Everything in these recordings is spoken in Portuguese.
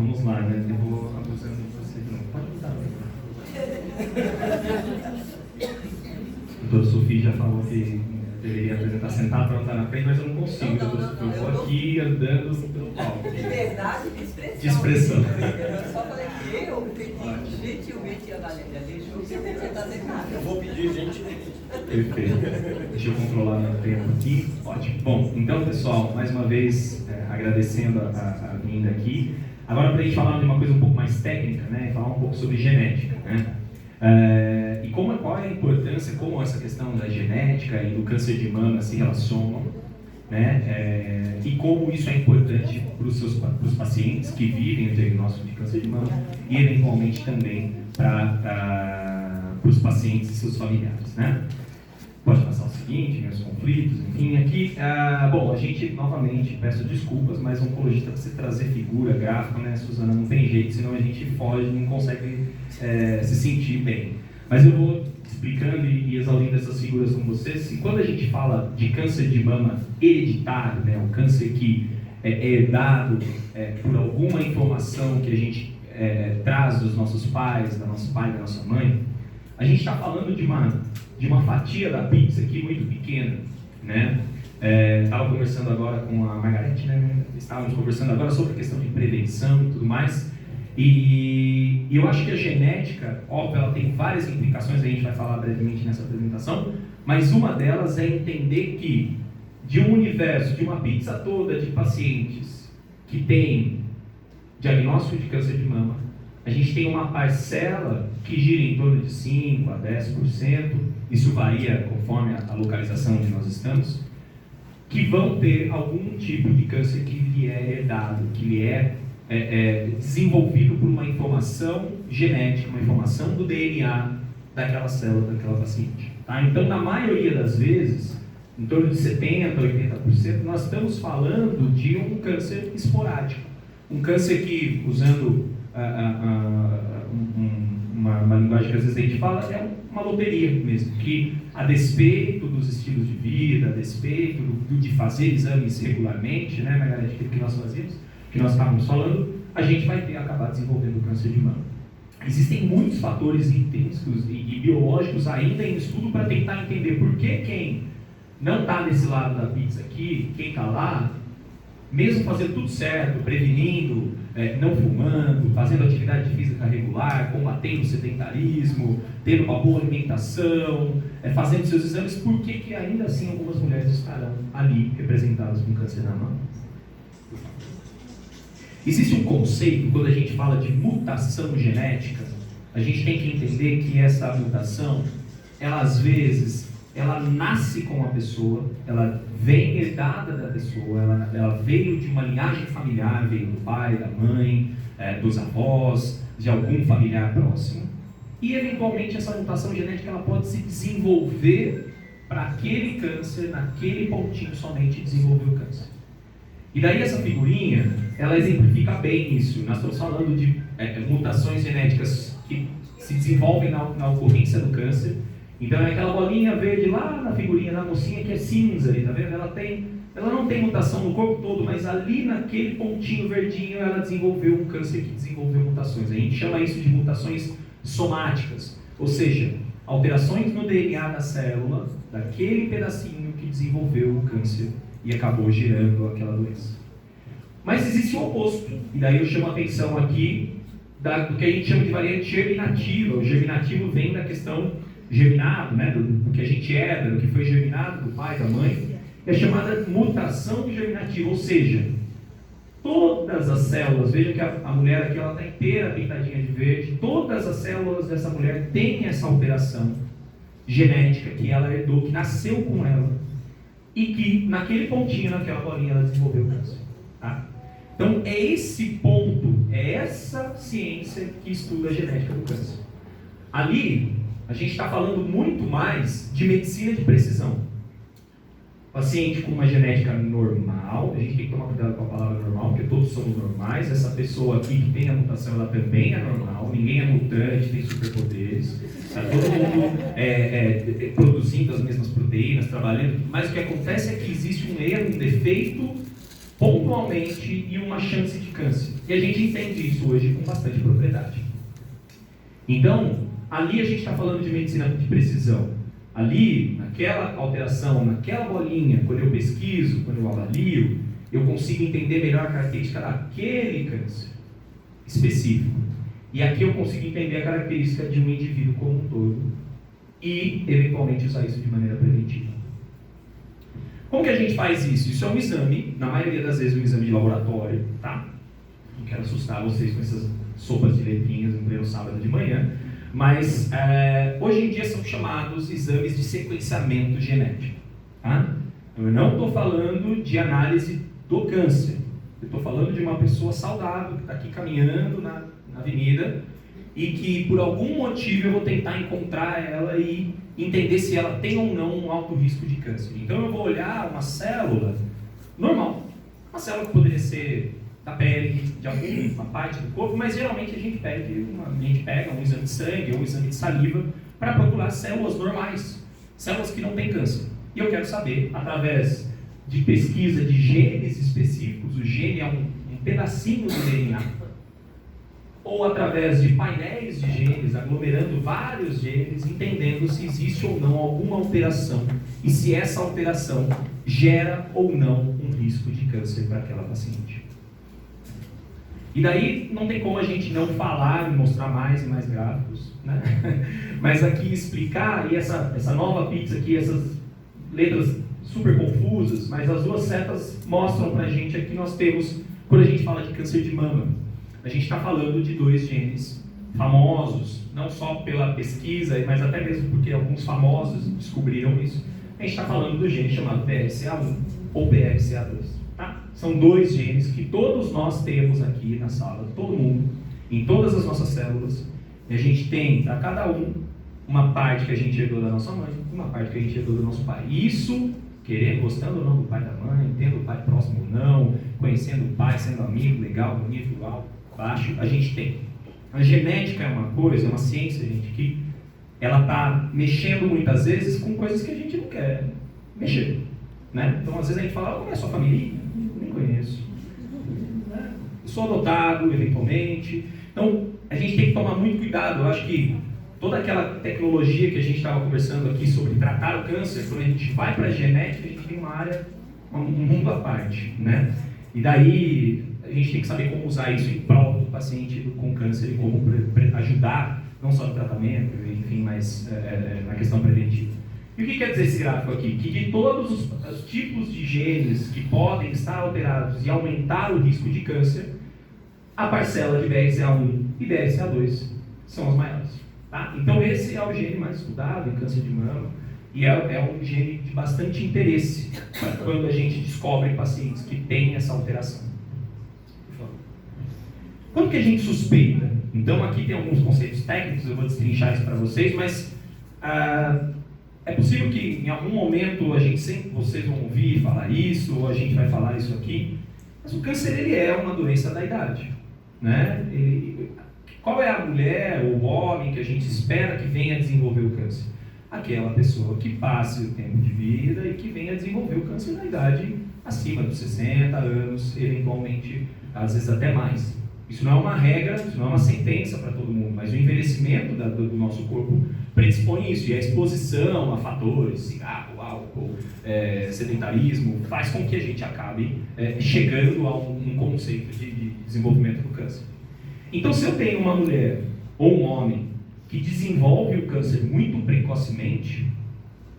Vamos lá, né? Eu vou abusando de você de novo. Pode mudar. A doutora Sofia já falou que deveria apresentar sentado para não estar na frente, mas eu não consigo. Eu estou aqui andando pelo palco. Liberdade de expressão. De expressão. Eu só falei que eu pedi gentilmente a Valéria, deixa eu sentar sentado. Eu vou pedir gentilmente. Perfeito. Deixa eu controlar meu tempo aqui. Ótimo. Bom, então, pessoal, mais uma vez, agradecendo a vinda aqui. Agora, para a gente falar de uma coisa um pouco mais técnica, né? Falar um pouco sobre genética, né? E qual é a importância, como essa questão da genética e do câncer de mama se relacionam, né? E como isso é importante para os pacientes que vivem o diagnóstico de câncer de mama e, eventualmente, também para os pacientes e seus familiares, né? Pode passar o seguinte, meus conflitos, enfim, aqui, bom, a gente, novamente, peço desculpas, mas oncologista precisa trazer figura, gráfica, né, Suzana, não tem jeito, senão a gente foge, não consegue se sentir bem. Mas eu vou explicando e exaurindo essas figuras com vocês, e quando a gente fala de câncer de mama hereditário, né, o câncer que é herdado por alguma informação que a gente traz dos nossos pais, da nosso pai, da nossa mãe, a gente está falando de uma fatia da pizza aqui muito pequena, né? Estava conversando agora com a Margarete, né? Estávamos conversando agora sobre a questão de prevenção e tudo mais. E eu acho que a genética, óbvio, ela tem várias implicações, a gente vai falar brevemente nessa apresentação, mas uma delas é entender que de um universo, de uma pizza toda de pacientes que tem diagnóstico de câncer de mama, a gente tem uma parcela que gira em torno de 5% a 10%, isso varia conforme a localização onde nós estamos, que vão ter algum tipo de câncer que lhe é herdado, que lhe é desenvolvido por uma informação genética, uma informação do DNA daquela célula, daquela paciente. Tá? Então, na maioria das vezes, em torno de 70% a 80%, nós estamos falando de um câncer esporádico. Um câncer que, usando uma linguagem que às vezes a gente fala, é uma loteria mesmo, que a despeito dos estilos de vida, a despeito de fazer exames regularmente, né, Margarete, aquilo que nós fazíamos, que nós estávamos falando, a gente vai acabar desenvolvendo câncer de mama. Existem muitos fatores intrínsecos e biológicos ainda em estudo para tentar entender por que quem não está desse lado da pizza aqui, quem está lá, mesmo fazendo tudo certo, prevenindo, não fumando, fazendo atividade física regular, combatendo o sedentarismo, tendo uma boa alimentação, fazendo seus exames, por que ainda assim algumas mulheres estarão ali representadas com câncer na mama? Existe um conceito, quando a gente fala de mutação genética, a gente tem que entender que essa mutação, ela às vezes, ela nasce com a pessoa, ela vem herdada da pessoa, ela veio de uma linhagem familiar, veio do pai, da mãe, dos avós, de algum familiar próximo, e eventualmente essa mutação genética ela pode se desenvolver para aquele câncer, naquele pontinho somente desenvolver o câncer. E daí essa figurinha, ela exemplifica bem isso. Nós estamos falando de mutações genéticas que se desenvolvem na ocorrência do câncer. Então é aquela bolinha verde lá na figurinha da mocinha que é cinza ali, tá vendo? Ela não tem mutação no corpo todo, mas ali naquele pontinho verdinho ela desenvolveu um câncer que desenvolveu mutações. A gente chama isso de mutações somáticas, ou seja, alterações no DNA da célula, daquele pedacinho que desenvolveu o câncer e acabou gerando aquela doença. Mas existe o oposto, e daí eu chamo a atenção aqui do que a gente chama de variante germinativa. O germinativo vem da questão germinado, né, do que a gente herda, do que foi germinado do pai, da mãe, é chamada mutação germinativa, ou seja, todas as células, veja que a mulher aqui ela está inteira pintadinha de verde, todas as células dessa mulher têm essa alteração genética que ela herdou, que nasceu com ela, e que naquele pontinho, naquela bolinha, ela desenvolveu o câncer. Tá? Então é esse ponto, é essa ciência que estuda a genética do câncer. Ali, a gente está falando muito mais de medicina de precisão. Paciente com uma genética normal, a gente tem que tomar cuidado com a palavra normal, porque todos somos normais. Essa pessoa aqui que tem a mutação, ela também é normal, ninguém é mutante, tem superpoderes. Está todo mundo produzindo as mesmas proteínas, trabalhando, mas o que acontece é que existe um erro, um defeito pontualmente e uma chance de câncer. E a gente entende isso hoje com bastante propriedade. Então, ali a gente está falando de medicina de precisão. Ali, naquela alteração, naquela bolinha, quando eu pesquiso, quando eu avalio, eu consigo entender melhor a característica daquele câncer específico. E aqui eu consigo entender a característica de um indivíduo como um todo e, eventualmente, usar isso de maneira preventiva. Como que a gente faz isso? Isso é um exame, na maioria das vezes um exame de laboratório, tá? Não quero assustar vocês com essas sopas de letrinhas no pleno sábado de manhã, mas hoje em dia são chamados exames de sequenciamento genético, tá? Eu não estou falando de análise do câncer, eu estou falando de uma pessoa saudável que está aqui caminhando na avenida e que por algum motivo eu vou tentar encontrar ela e entender se ela tem ou não um alto risco de câncer. Então eu vou olhar uma célula normal, uma célula que poderia ser da pele, de alguma parte do corpo, mas geralmente a gente pega um exame de sangue ou um exame de saliva para procurar células normais, células que não têm câncer. E eu quero saber, através de pesquisa de genes específicos, o gene é um pedacinho do DNA, ou através de painéis de genes, aglomerando vários genes, entendendo se existe ou não alguma alteração e se essa alteração gera ou não um risco de câncer para aquela paciente. E daí não tem como a gente não falar e mostrar mais e mais gráficos, né? Mas aqui explicar, e essa nova pizza aqui, essas letras super confusas, mas as duas setas mostram pra gente aqui nós temos, quando a gente fala de câncer de mama, a gente está falando de dois genes famosos, não só pela pesquisa, mas até mesmo porque alguns famosos descobriram isso. A gente está falando do gene chamado BRCA1 ou BRCA2. Tá? São dois genes que todos nós temos aqui na sala, todo mundo, em todas as nossas células. E a gente tem, para cada um, uma parte que a gente herdou da nossa mãe, uma parte que a gente herdou do nosso pai. Isso, querendo, gostando ou não do pai e da mãe, tendo o pai próximo ou não, conhecendo o pai, sendo amigo, legal, bonito, alto, baixo, a gente tem. A genética é uma coisa, é uma ciência, gente, que ela está mexendo muitas vezes com coisas que a gente não quer mexer. Né? Então, às vezes a gente fala, como é a sua família? Nem conheço. Sou adotado, eventualmente. Então, a gente tem que tomar muito cuidado. Eu acho que toda aquela tecnologia que a gente estava conversando aqui sobre tratar o câncer, quando a gente vai para a genética, a gente tem uma área, um mundo à parte. Né? E daí, a gente tem que saber como usar isso em prol do paciente com câncer e como ajudar, não só no tratamento, enfim, mas na questão preventiva. E o que quer dizer esse gráfico aqui? Que de todos os tipos de genes que podem estar alterados e aumentar o risco de câncer, a parcela de BRCA1 e BRCA2 são as maiores. Tá? Então esse é o gene mais estudado em câncer de mama e é um gene de bastante interesse quando a gente descobre pacientes que têm essa alteração. Quando que a gente suspeita? Então aqui tem alguns conceitos técnicos, eu vou destrinchar isso para vocês, mas é possível que em algum momento vocês vão ouvir falar isso, ou a gente vai falar isso aqui, mas o câncer ele é uma doença da idade. Né? Qual é a mulher ou o homem que a gente espera que venha desenvolver o câncer? Aquela pessoa que passe o tempo de vida e que venha desenvolver o câncer na idade acima dos 60 anos, eventualmente, às vezes até mais. Isso não é uma regra, isso não é uma sentença para todo mundo, mas o envelhecimento do nosso corpo predispõe isso, e a exposição a fatores, cigarro, álcool, sedentarismo, faz com que a gente acabe chegando a um conceito de desenvolvimento do câncer. Então, se eu tenho uma mulher ou um homem que desenvolve o câncer muito precocemente,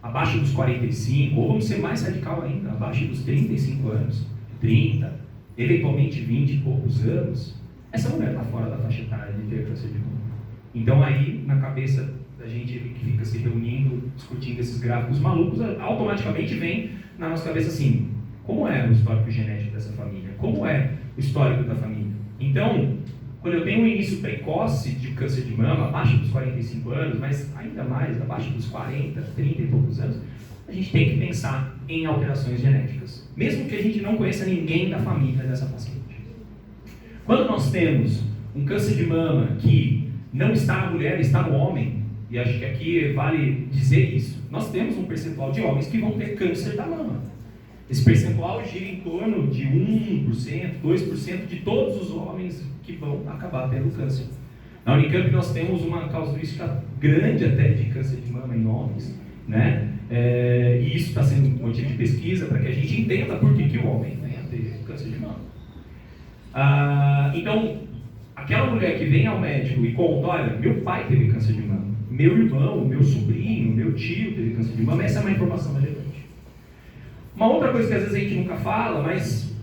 abaixo dos 45, ou vamos ser mais radical ainda, abaixo dos 35 anos, 30, eventualmente 20 e poucos anos, essa mulher está fora da faixa etária de ter câncer de mama. Então aí, na cabeça da gente que fica se reunindo, discutindo esses gráficos malucos, automaticamente vem na nossa cabeça assim, como é o histórico genético dessa família? Como é o histórico da família? Então, quando eu tenho um início precoce de câncer de mama, abaixo dos 45 anos, mas ainda mais, abaixo dos 40, 30 e poucos anos, a gente tem que pensar em alterações genéticas, mesmo que a gente não conheça ninguém da família dessa paciente. Quando nós temos um câncer de mama que não está na mulher, está no homem, e acho que aqui vale dizer isso, nós temos um percentual de homens que vão ter câncer da mama. Esse percentual gira em torno de 1%, 2% de todos os homens que vão acabar tendo câncer. Na Unicamp nós temos uma casuística grande até de câncer de mama em homens, né? E isso está sendo motivo de pesquisa para que a gente entenda por que o homem vem a ter câncer de mama. Então, aquela mulher que vem ao médico e conta, olha, meu pai teve câncer de mama, meu irmão, meu sobrinho, meu tio teve câncer de mama, essa é uma informação relevante. Uma outra coisa que às vezes a gente nunca fala, mas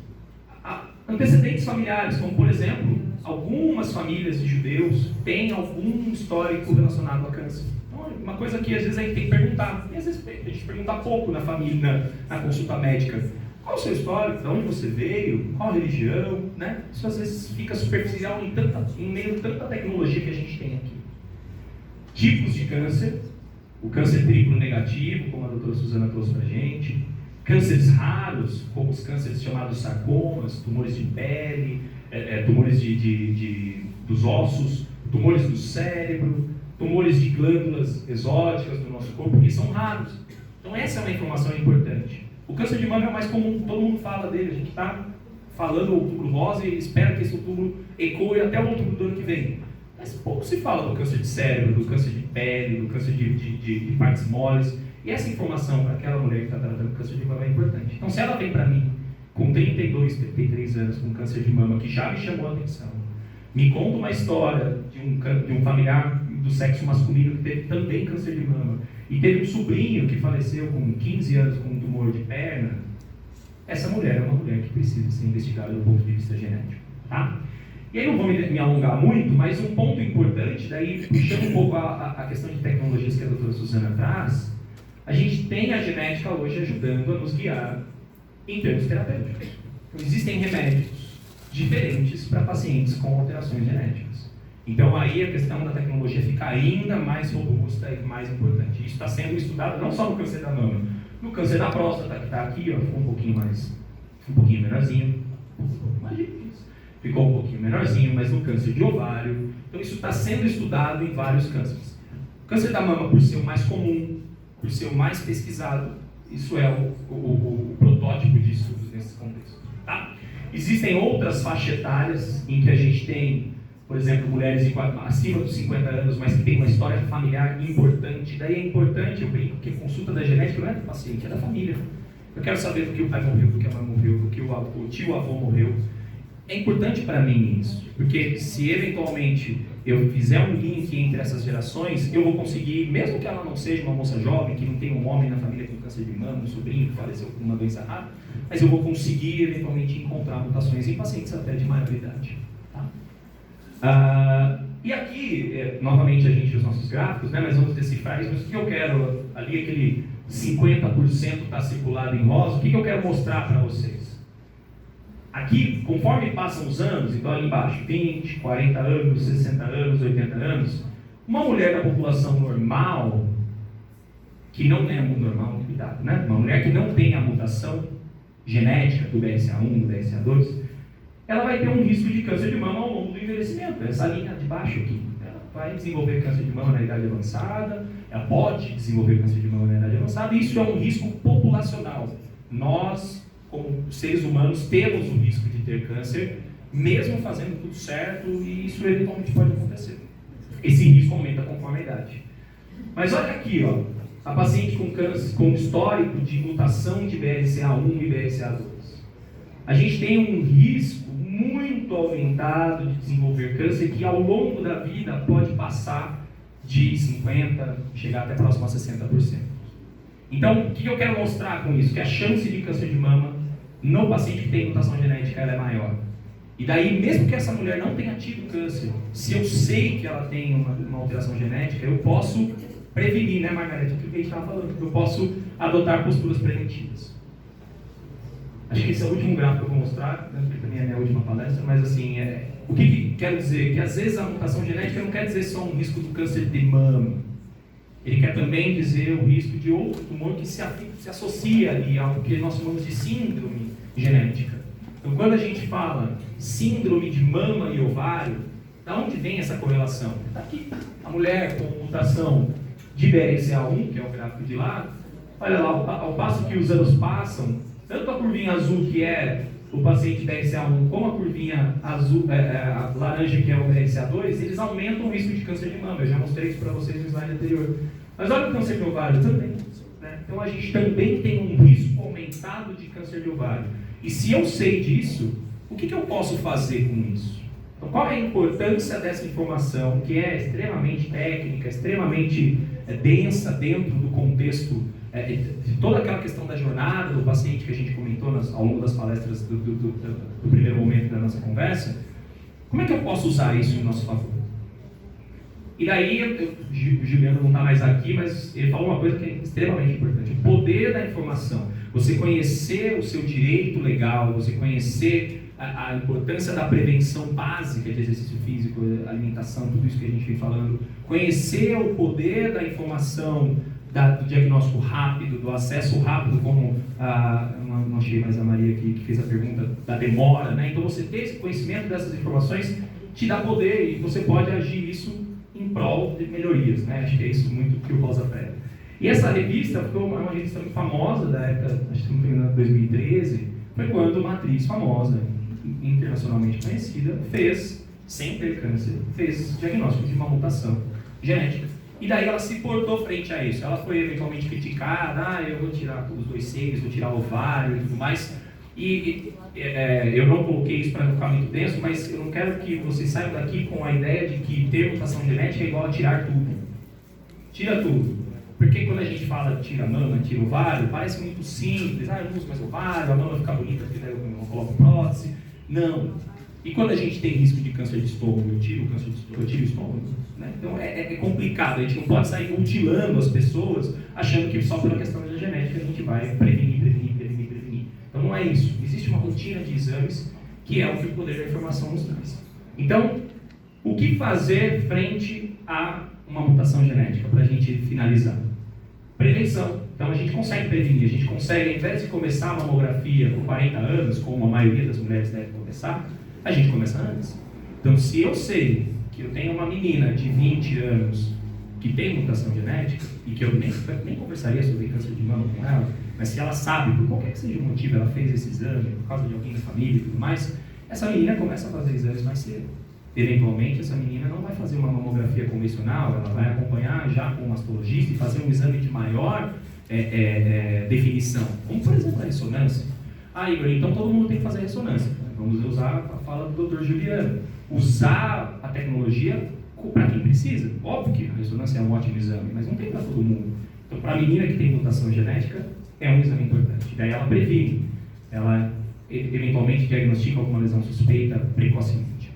antecedentes familiares, como por exemplo, algumas famílias de judeus têm algum histórico relacionado a câncer. Então, uma coisa que às vezes a gente tem que perguntar, e às vezes a gente pergunta pouco na família, na consulta médica. Qual o seu histórico? De onde você veio? Qual a religião? Né? Isso às vezes fica superficial em meio a tanta tecnologia que a gente tem aqui. Tipos de câncer, o câncer triplo negativo, como a doutora Suzana trouxe para a gente, cânceres raros, como os cânceres chamados sarcomas, tumores de pele, tumores dos ossos, tumores do cérebro, tumores de glândulas exóticas do nosso corpo, que são raros. Então essa é uma informação importante. O câncer de mama é o mais comum, todo mundo fala dele, a gente está falando o outubro rosa e espera que esse outubro ecoe até o outubro do ano que vem. Mas pouco se fala do câncer de cérebro, do câncer de pele, do câncer de partes moles. E essa informação para aquela mulher que está tratando câncer de mama é importante. Então, se ela vem para mim com 32, 33 anos com câncer de mama, que já me chamou a atenção, me conta uma história de um familiar do sexo masculino que teve também câncer de mama, e teve um sobrinho que faleceu com 15 anos com um tumor de perna, essa mulher é uma mulher que precisa ser investigada do ponto de vista genético. Tá? E aí não vou me alongar muito, mas um ponto importante, daí puxando um pouco a questão de tecnologias que a doutora Suzana traz, a gente tem a genética hoje ajudando a nos guiar em termos terapêuticos. Então, existem remédios diferentes para pacientes com alterações genéticas. Então aí a questão da tecnologia fica ainda mais robusta e mais importante. Isso está sendo estudado não só no câncer da mama, no câncer da próstata, que está aqui, ó, ficou um pouquinho menorzinho, ficou um pouquinho menorzinho, mas no câncer de ovário. Então isso está sendo estudado em vários cânceres. O câncer da mama, por ser o mais comum, por ser o mais pesquisado, isso é o protótipo de estudos nesse contexto. Tá? Existem outras faixas etárias em que a gente tem, por exemplo, mulheres acima dos 50 anos, mas que tem uma história familiar importante. Daí é importante, eu brinco, que a consulta da genética não é do paciente, é da família. Eu quero saber do que o pai morreu, do que a mãe morreu, do que o tio-avô morreu. É importante para mim isso, porque se eventualmente eu fizer um link entre essas gerações, eu vou conseguir, mesmo que ela não seja uma moça jovem, que não tenha um homem na família com câncer de mama, um sobrinho que faleceu com uma doença rara, mas eu vou conseguir eventualmente encontrar mutações em pacientes até de maior idade. Tá? E aqui, novamente a gente usa os nossos gráficos, né, mas vamos decifrar isso, mas o que eu quero, ali aquele 50% está circulado em rosa, o que eu quero mostrar para vocês? Aqui, conforme passam os anos, então ali embaixo, 20, 40 anos, 60 anos, 80 anos, uma mulher da população normal, que não é normal, cuidado, né? Uma mulher que não tem a mutação genética do BRCA1, do BRCA2, ela vai ter um risco de câncer de mama ao longo do envelhecimento. Essa linha de baixo aqui, ela vai desenvolver câncer de mama na idade avançada, ela pode desenvolver câncer de mama na idade avançada, e isso é um risco populacional. Nós, como seres humanos, temos o risco de ter câncer, mesmo fazendo tudo certo, e isso eventualmente pode acontecer. Esse risco aumenta conforme a idade. Mas olha aqui, ó, a paciente com câncer, com histórico de mutação de BRCA1 e BRCA2. A gente tem um risco muito aumentado de desenvolver câncer, que ao longo da vida pode passar de 50%, chegar até próximo a 60%. Então, o que eu quero mostrar com isso? Que a chance de câncer de mama no paciente que tem mutação genética ela é maior. E daí, mesmo que essa mulher não tenha tido câncer, se eu sei que ela tem uma alteração genética, eu posso prevenir, né, Margarete? Aquilo que a gente estava falando. Eu posso adotar posturas preventivas. Acho que esse é o último gráfico que eu vou mostrar, né, porque também é a minha última palestra, mas assim, o que quero dizer? Que às vezes a mutação genética não quer dizer só um risco do câncer de mama. Ele quer também dizer o risco de outro tumor que se associa ali ao que nós chamamos de síndrome genética. Então, quando a gente fala síndrome de mama e ovário, da onde vem essa correlação? Está aqui. A mulher com mutação de BRCA1, que é o gráfico de lá, olha lá, ao passo que os anos passam, tanto a curvinha azul, que é o paciente BRCA1, como a curvinha azul, a laranja, que é o BRCA2, eles aumentam o risco de câncer de mama. Eu já mostrei isso para vocês no slide anterior. Mas olha o câncer de ovário também. Né? Então a gente também tem um risco aumentado de câncer de ovário. E se eu sei disso, o que eu posso fazer com isso? Então, qual é a importância dessa informação, que é extremamente técnica, extremamente densa dentro do contexto de toda aquela questão da jornada do paciente que a gente comentou ao longo das palestras do primeiro momento da nossa conversa? Como é que eu posso usar isso em nosso favor? E daí, o Juliano não está mais aqui, mas ele falou uma coisa que é extremamente importante: o poder da informação. Você conhecer o seu direito legal, você conhecer a importância da prevenção básica de exercício físico, alimentação, tudo isso que a gente vem falando, conhecer o poder da informação, do diagnóstico rápido, do acesso rápido, como não achei mais a Maria que fez a pergunta da demora, né? Então você ter esse conhecimento dessas informações te dá poder e você pode agir isso em prol de melhorias, né? Acho que é isso muito que o Rosa prega. E essa revista ficou uma revista muito famosa da época, acho que não me engano, 2013, foi quando uma atriz famosa, internacionalmente conhecida, fez, sem ter câncer, fez diagnóstico de uma mutação genética. E daí ela se portou frente a isso. Ela foi eventualmente criticada: eu vou tirar os 2 seios, vou tirar o ovário e tudo mais. Eu não coloquei isso para não ficar muito denso, mas eu não quero que vocês saiam daqui com a ideia de que ter mutação genética é igual a tirar tudo. Tira tudo. Porque quando a gente fala tira mama, tira ovário, parece muito simples. Eu não uso mais ovário, a mama fica bonita porque daí eu coloco prótese. Não. E quando a gente tem risco de câncer de estômago, eu tiro o câncer de estômago, eu tiro o estômago. Né? Então é complicado, a gente não pode sair mutilando as pessoas achando que só pela questão da genética a gente vai prevenir. Então não é isso. Existe uma rotina de exames que é o que o poder da informação nos traz. Então, o que fazer frente a uma mutação genética, para a gente finalizar? Prevenção. Então a gente consegue prevenir, a gente consegue, ao invés de começar a mamografia com 40 anos, como a maioria das mulheres deve começar, a gente começa antes. Então se eu sei que eu tenho uma menina de 20 anos que tem mutação genética, e que eu nem conversaria sobre câncer de mama com ela, mas se ela sabe, por qualquer que seja o motivo, ela fez esse exame, por causa de alguém da família e tudo mais, essa menina começa a fazer exames mais cedo. Eventualmente, essa menina não vai fazer uma mamografia convencional, ela vai acompanhar já com um mastologista e fazer um exame de maior definição, como por exemplo a ressonância. Igor, então todo mundo tem que fazer ressonância. Vamos usar a fala do Dr. Juliano. Usar a tecnologia para quem precisa. Óbvio que a ressonância é um ótimo exame, mas não tem para todo mundo. Então, para a menina que tem mutação genética, é um exame importante. Daí ela previne, ela eventualmente diagnostica alguma lesão suspeita precocemente.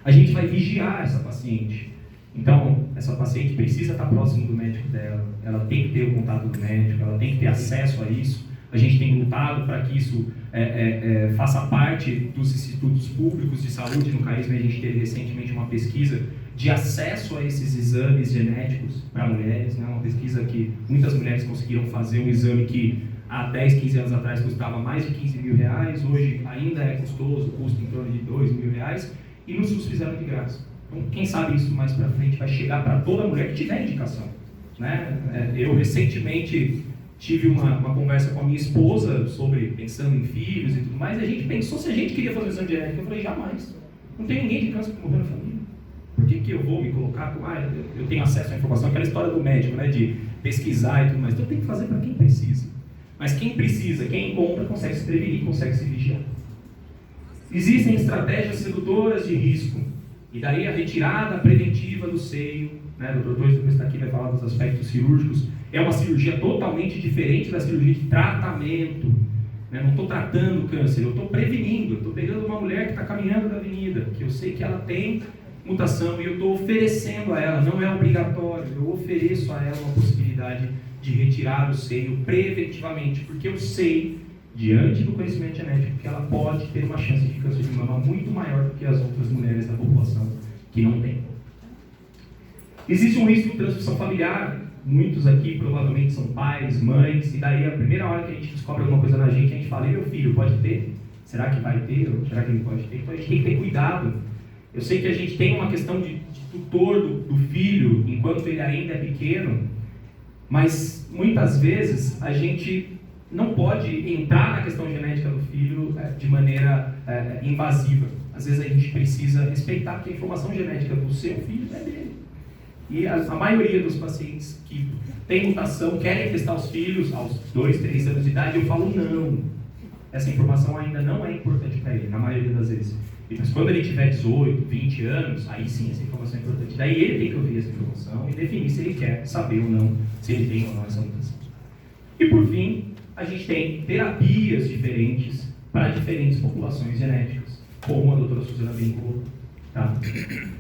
A gente vai vigiar essa paciente. Então, essa paciente precisa estar próximo do médico dela, ela tem que ter o contato do médico, ela tem que ter acesso a isso. A gente tem lutado para que isso faça parte dos institutos públicos de saúde. No Carisma, a gente teve recentemente uma pesquisa de acesso a esses exames genéticos para mulheres, né? Uma pesquisa que muitas mulheres conseguiram fazer um exame que há 10, 15 anos atrás custava mais de 15 mil reais, hoje ainda é custoso, custa em torno de 2 mil reais, e no SUS fizeram de graça. Então, quem sabe isso mais para frente vai chegar para toda mulher que tiver indicação. Né? Eu recentemente tive uma conversa com a minha esposa sobre pensando em filhos e tudo mais, e a gente pensou se a gente queria fazer um exame genético. Eu falei, jamais. Não tem ninguém de câncer que morreu na família. Por que eu vou me colocar com, eu tenho acesso à informação, aquela história do médico, né, de pesquisar e tudo mais. Então tem que fazer para quem precisa. Mas quem precisa, quem encontra, consegue se prevenir, consegue se vigiar. Existem estratégias sedutoras de risco. E daí a retirada preventiva do seio, né, o doutor depois está aqui, vai falar dos aspectos cirúrgicos. É uma cirurgia totalmente diferente da cirurgia de tratamento. Né? Não estou tratando o câncer, eu estou prevenindo. Eu estou pegando uma mulher que está caminhando na avenida, que eu sei que ela tem mutação e eu estou oferecendo a ela, não é obrigatório, eu ofereço a ela uma possibilidade de retirar o seio preventivamente, porque eu sei, diante do conhecimento genético, que ela pode ter uma chance de câncer de mama muito maior do que as outras mulheres da população que não têm. Existe um risco de transmissão familiar. Muitos aqui provavelmente são pais, mães, e daí a primeira hora que a gente descobre alguma coisa na gente, a gente fala, e meu filho, pode ter? Será que vai ter? Ou será que ele pode ter? Então a gente tem que ter cuidado. Eu sei que a gente tem uma questão de tutor do filho, enquanto ele ainda é pequeno, mas muitas vezes a gente não pode entrar na questão genética do filho de maneira invasiva. Às vezes a gente precisa respeitar que a informação genética do seu filho é dele. E a maioria dos pacientes que têm mutação querem testar os filhos aos 2, 3 anos de idade, eu falo não. Essa informação ainda não é importante para ele, na maioria das vezes. Mas quando ele tiver 18, 20 anos, aí sim essa informação é importante. Daí ele tem que ouvir essa informação e definir se ele quer saber ou não, se ele tem ou não essa mutação. E por fim, a gente tem terapias diferentes para diferentes populações genéticas, como a doutora Suzana bem colocou. Tá?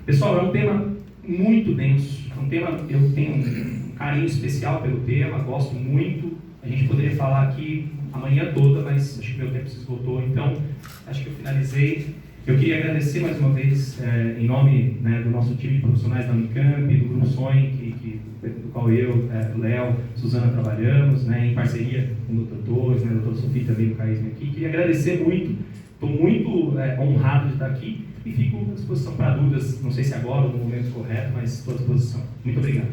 Pessoal, é um tema muito denso, é um tema, eu tenho um carinho especial pelo tema, gosto muito. A gente poderia falar aqui a manhã toda, mas acho que meu tempo se esgotou, então acho que eu finalizei. Eu queria agradecer mais uma vez, em nome, né, do nosso time de profissionais da Unicamp, do Grupo Sonho, do qual eu, Léo, Suzana trabalhamos, né, em parceria com o Dr. Torres, né, Dr. Sofia também do Carisma aqui. Queria agradecer muito, estou muito honrado de estar aqui e fico à disposição para dúvidas, não sei se agora ou no momento correto, mas estou à disposição. Muito obrigado.